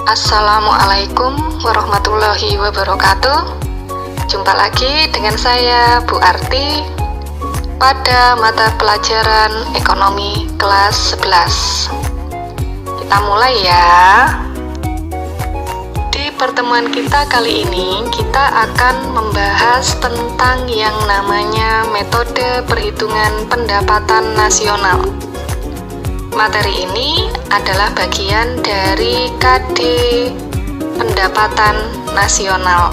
Assalamualaikum warahmatullahi wabarakatuh. Jumpa lagi dengan saya Bu Arti pada mata pelajaran ekonomi kelas 11. Kita mulai ya. Di pertemuan kita kali ini kita akan membahas tentang yang namanya metode perhitungan pendapatan nasional. Materi ini adalah bagian dari KD pendapatan nasional.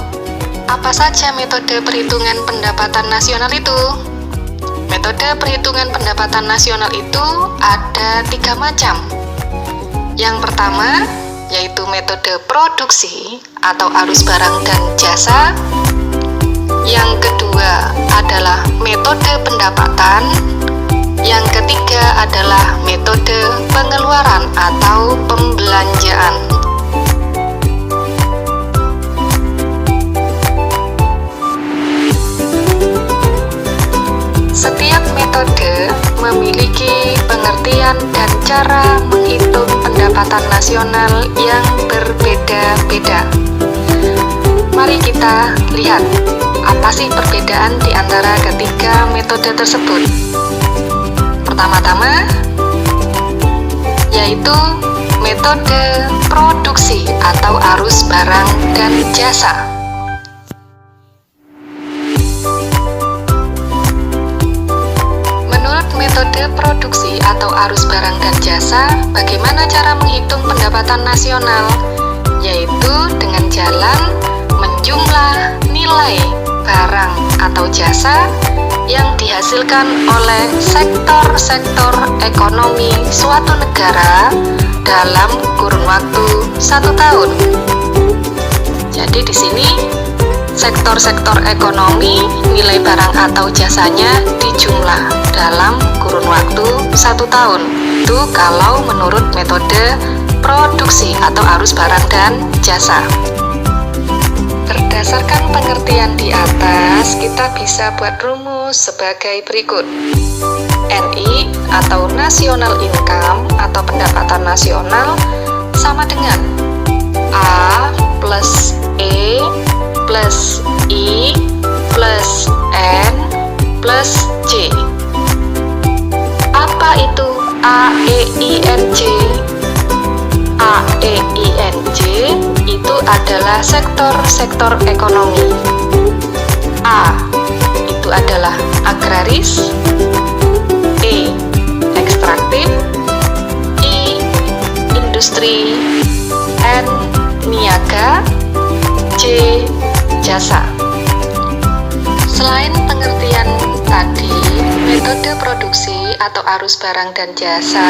Apa saja metode perhitungan pendapatan nasional itu? Metode perhitungan pendapatan nasional itu ada 3 macam. Yang pertama yaitu metode produksi atau arus barang dan jasa. Yang kedua adalah metode pendapatan. Yang ketiga adalah metode pengeluaran atau pembelanjaan. Setiap metode memiliki pengertian dan cara menghitung pendapatan nasional yang berbeda-beda. Mari kita lihat apa sih perbedaan di antara ketiga metode tersebut. Pertama-tama yaitu metode produksi atau arus barang dan jasa. Menurut metode produksi atau arus barang dan jasa, bagaimana cara menghitung pendapatan nasional? Yaitu dengan jalan menjumlah nilai barang atau jasa yang dihasilkan oleh sektor-sektor ekonomi suatu negara dalam kurun waktu 1 tahun. Jadi di sini sektor-sektor ekonomi nilai barang atau jasanya dijumlah dalam kurun waktu 1 tahun. Itu kalau menurut metode produksi atau arus barang dan jasa. Berdasarkan pengertian di atas, kita bisa buat rumus sebagai berikut. NI atau National Income atau pendapatan nasional sama dengan A plus E plus I plus N plus J. Apa itu AEINJ? AEINJ itu adalah sektor-sektor ekonomi. A itu adalah agraris, E ekstraktif, I industri, N niaga, J jasa. Selain pengertian tadi, metode produksi atau arus barang dan jasa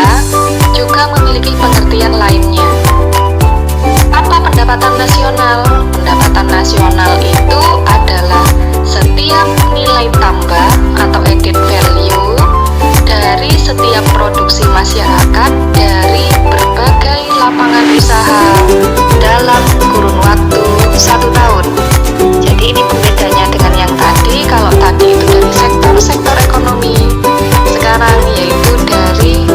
juga memiliki pengertian lainnya. Apa pendapatan nasional? Pendapatan nasional itu adalah setiap nilai tambah atau added value dari setiap produksi masyarakat dari berbagai lapangan usaha dalam kurun waktu 1 tahun. Jadi ini pembedanya dengan yang tadi. Kalau tadi itu dari sektor-sektor ekonomi, sekarang yaitu dari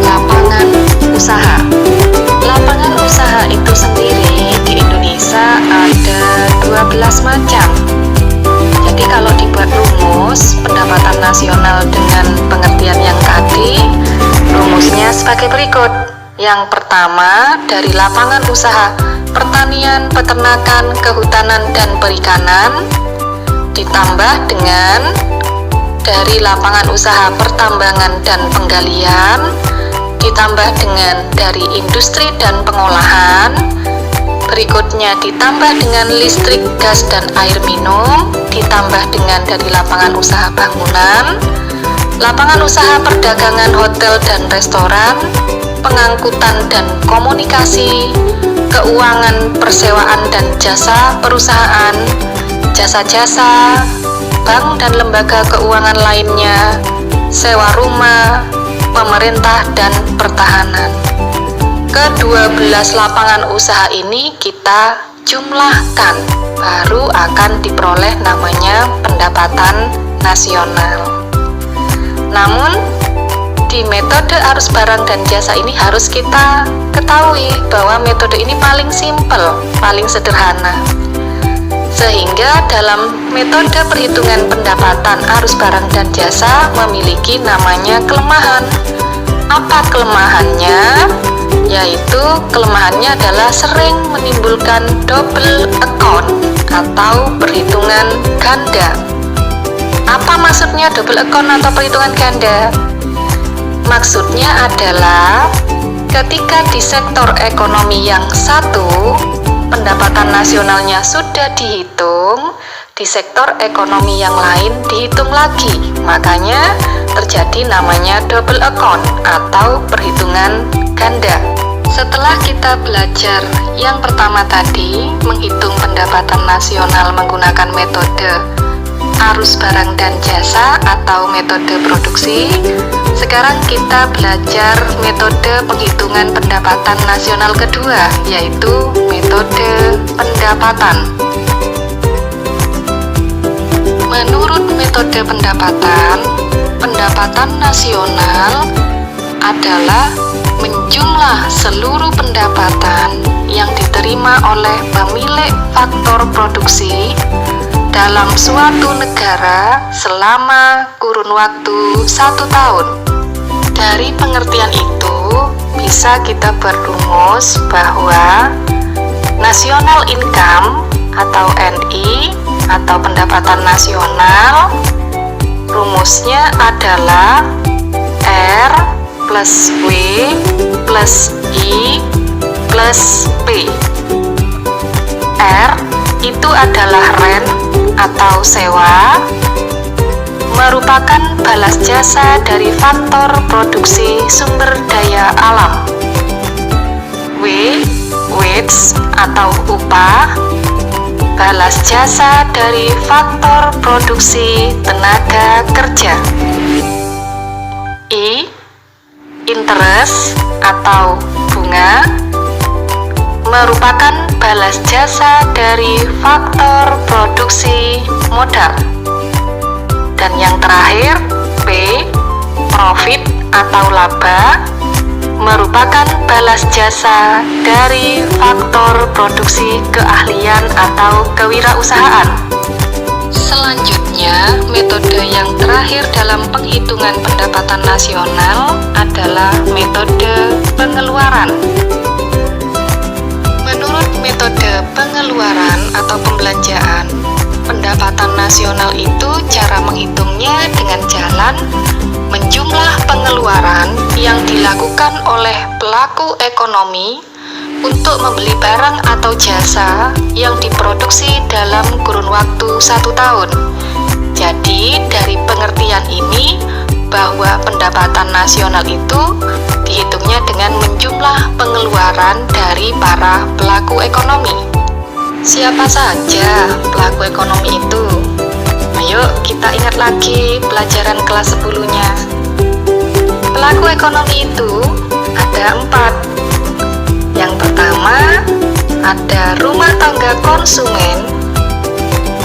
lapangan usaha. Lapangan usaha itu sendiri di Indonesia ada 12 macam. Jadi kalau dibuat rumus pendapatan nasional dengan pengertian yang tadi, rumusnya sebagai berikut. Yang pertama, dari lapangan usaha pertanian, peternakan, kehutanan, dan perikanan, ditambah dengan dari lapangan usaha pertambangan dan penggalian, ditambah dengan dari industri dan pengolahan, berikutnya ditambah dengan listrik, gas, dan air minum, ditambah dengan dari lapangan usaha bangunan, lapangan usaha perdagangan, hotel, dan restoran, pengangkutan dan komunikasi, keuangan, persewaan, dan jasa perusahaan, jasa-jasa, bank dan lembaga keuangan lainnya, sewa rumah, pemerintah, dan pertahanan. Ke-12 lapangan usaha ini kita jumlahkan, baru akan diperoleh namanya pendapatan nasional. Namun di metode arus barang dan jasa ini harus kita ketahui bahwa metode ini paling simpel, paling sederhana. Sehingga dalam metode perhitungan pendapatan arus barang dan jasa memiliki namanya kelemahan. Apa kelemahannya? Yaitu kelemahannya adalah sering menimbulkan double account atau perhitungan ganda. Apa maksudnya double account atau perhitungan ganda? Maksudnya adalah ketika di sektor ekonomi yang satu pendapatan nasionalnya sudah dihitung, di sektor ekonomi yang lain dihitung lagi. Makanya terjadi namanya double account atau perhitungan ganda. Setelah kita belajar yang pertama tadi, menghitung pendapatan nasional menggunakan metode arus barang dan jasa atau metode produksi, sekarang kita belajar metode penghitungan pendapatan nasional kedua, yaitu metode pendapatan. Menurut metode pendapatan nasional adalah menjumlah seluruh pendapatan yang diterima oleh pemilik faktor produksi dalam suatu negara selama kurun waktu 1 tahun. Dari pengertian itu bisa kita berumus bahwa national income atau NI atau pendapatan nasional rumusnya adalah R plus W plus I plus P. R itu adalah rent atau sewa, merupakan balas jasa dari faktor produksi sumber daya alam. W, wage atau upah, balas jasa dari faktor produksi tenaga kerja. I, interest atau bunga, merupakan balas jasa dari faktor produksi modal. Dan yang terakhir, P, profit atau laba, merupakan balas jasa dari faktor produksi keahlian atau kewirausahaan. Selanjutnya, metode yang terakhir dalam penghitungan pendapatan nasional adalah metode pengeluaran. Menurut metode pengeluaran atau pembelanjaan, pendapatan nasional itu cara menghitungnya dengan jalan menjumlah pengeluaran yang dilakukan oleh pelaku ekonomi untuk membeli barang atau jasa yang diproduksi dalam kurun waktu 1 tahun. Jadi dari pengertian ini bahwa pendapatan nasional itu dihitungnya dengan menjumlah pengeluaran dari para pelaku ekonomi. Siapa saja pelaku ekonomi itu? Ayo kita ingat lagi pelajaran kelas 10-nya. Pelaku ekonomi itu ada 4. Yang pertama ada rumah tangga konsumen,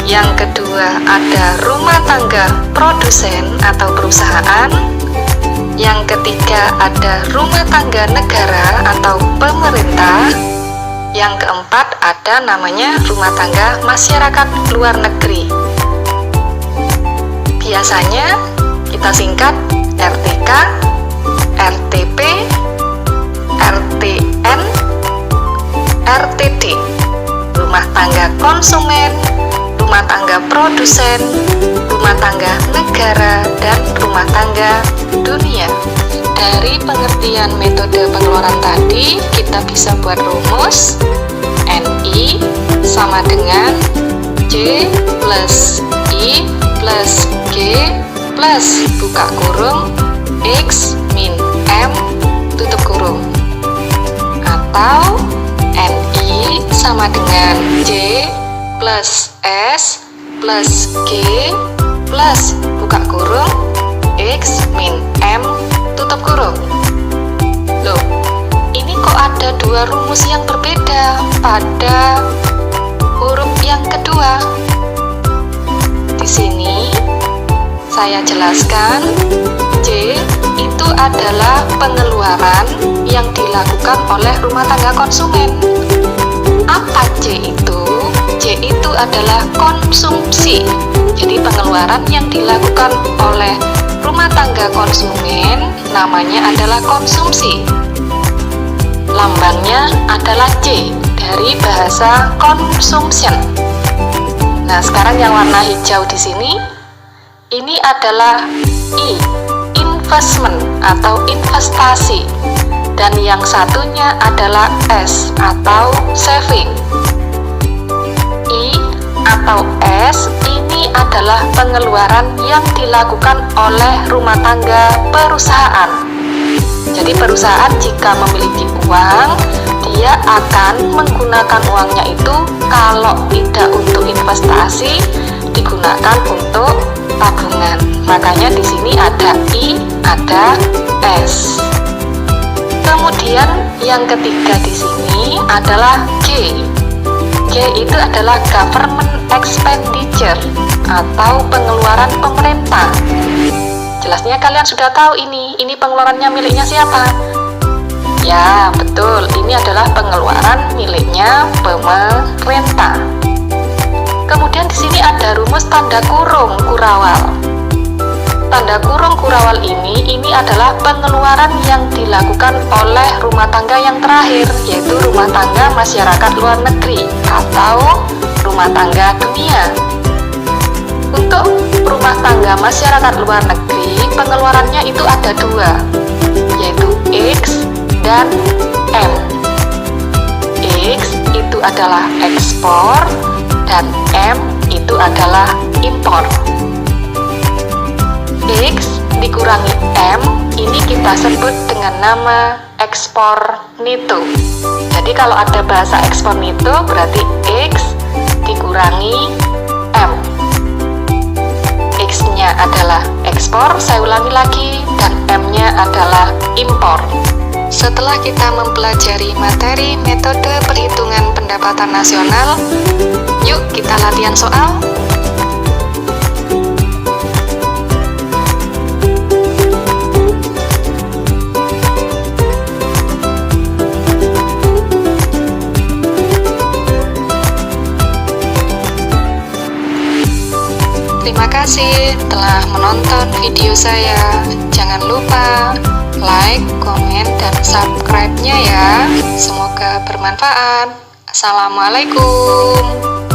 yang kedua ada rumah tangga produsen atau perusahaan, yang ketiga ada rumah tangga negara atau pemerintah, yang keempat ada namanya rumah tangga masyarakat luar negeri. Biasanya kita singkat RTK, RTP, RTN, RTD, rumah tangga konsumen, rumah tangga produsen, rumah tangga negara, dan rumah tangga dunia. Dari pengertian metode pengeluaran tadi, kita bisa buat rumus NI sama dengan J plus I plus G plus buka kurung X min M tutup kurung, atau NI sama dengan J plus S plus G plus buka kurung X min M tutup kurung. Loh, ini kok ada 2 rumus yang berbeda pada huruf yang kedua? Di sini saya jelaskan, J itu itu adalah pengeluaran yang dilakukan oleh rumah tangga konsumen. Apa C itu? C itu adalah konsumsi. Jadi pengeluaran yang dilakukan oleh rumah tangga konsumen namanya adalah konsumsi. Lambangnya adalah C dari bahasa consumption. Nah, sekarang yang warna hijau di sini, ini adalah I, investment atau investasi. Dan yang satunya adalah S atau saving. I atau S ini adalah pengeluaran yang dilakukan oleh rumah tangga perusahaan. Jadi perusahaan jika memiliki uang, dia akan menggunakan uangnya itu kalau tidak untuk investasi, digunakan untuk tabungan. Makanya di sini ada I, ada S. Kemudian yang ketiga di sini adalah G. G itu adalah government expenditure atau pengeluaran pemerintah. Jelasnya kalian sudah tahu ini pengeluarannya miliknya siapa? Ya, betul. Ini adalah pengeluaran miliknya pemerintah. Kemudian di sini ada rumus tanda kurung kurawal. Tanda kurung kurawal ini adalah pengeluaran yang dilakukan oleh rumah tangga yang terakhir, yaitu rumah tangga masyarakat luar negeri atau rumah tangga dunia. Untuk rumah tangga masyarakat luar negeri, pengeluarannya itu ada dua, yaitu X dan M. X itu adalah ekspor dan M itu adalah impor. X dikurangi M ini kita sebut dengan nama ekspor neto. Jadi kalau ada bahasa ekspor neto berarti X dikurangi M. X-nya adalah ekspor, saya ulangi lagi, dan M-nya adalah impor. Setelah kita mempelajari materi metode perhitungan pendapatan nasional, yuk kita latihan soal. Terima kasih telah menonton video saya. Jangan lupa like, komen, dan subscribe-nya ya. Semoga bermanfaat. Assalamualaikum.